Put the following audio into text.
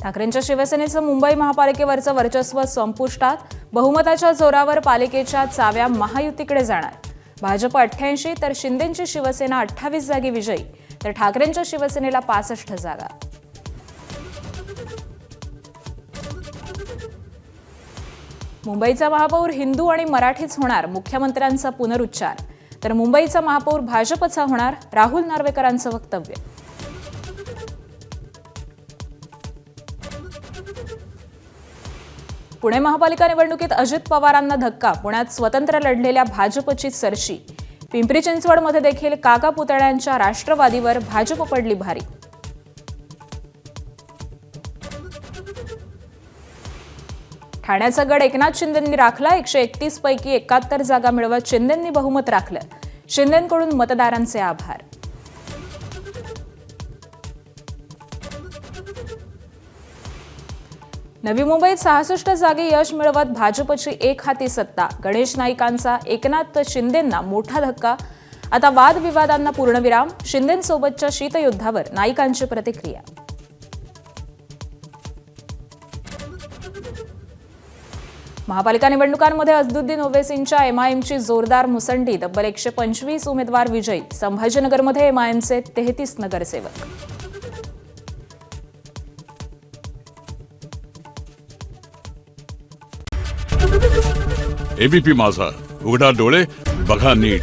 ठाकरेंच्या शिवसेनेचं मुंबई महापालिकेवरचं वर्चस्व संपुष्टात. बहुमताच्या जोरावर पालिकेच्या चाव्या महायुतीकडे जाणार. भाजप 88 तर शिंदेंची शिवसेना 28 जागी विजयी, तर ठाकरेंच्या शिवसेनेला 65 जागा. मुंबईचा महापौर हिंदू आणि मराठीच होणार, मुख्यमंत्र्यांचा पुनरुच्चार. तर मुंबईचा महापौर भाजपचा होणार, राहुल नार्वेकरांचं वक्तव्य. पुणे महापालिका निवडणुकीत अजित पवारांना धक्का. पुण्यात स्वतंत्र लढलेल्या भाजपची सरशी. पिंपरी चिंचवडमध्ये देखील काका पुतळ्यांच्या राष्ट्रवादीवर भाजप पडली भारी. ठाण्याचा गड एकनाथ शिंदेंनी राखला. 131 पैकी 71 जागा मिळवत शिंदेंनी बहुमत राखलं. शिंदेंकडून मतदारांचे आभार. नवी मुंबईत 66 जागी यश मिळवत भाजपची एकहाती सत्ता. गणेश नाईकांचा एकनाथ शिंदेंना मोठा धक्का. आता वादविवादांना पूर्णविराम. शिंदेंसोबतच्या शीतयुद्धावर नाईकांची प्रतिक्रिया. महापालिका निवडणुकांमध्ये असदुद्दीन ओवैसींच्या एमआयएमची जोरदार मुसंडी. तब्बल 125 उमेदवार विजयी. संभाजीनगरमध्ये एमआयएमचे 33 नगरसेवक. एबीपी माझा, उघडा डोळे बघा नीट.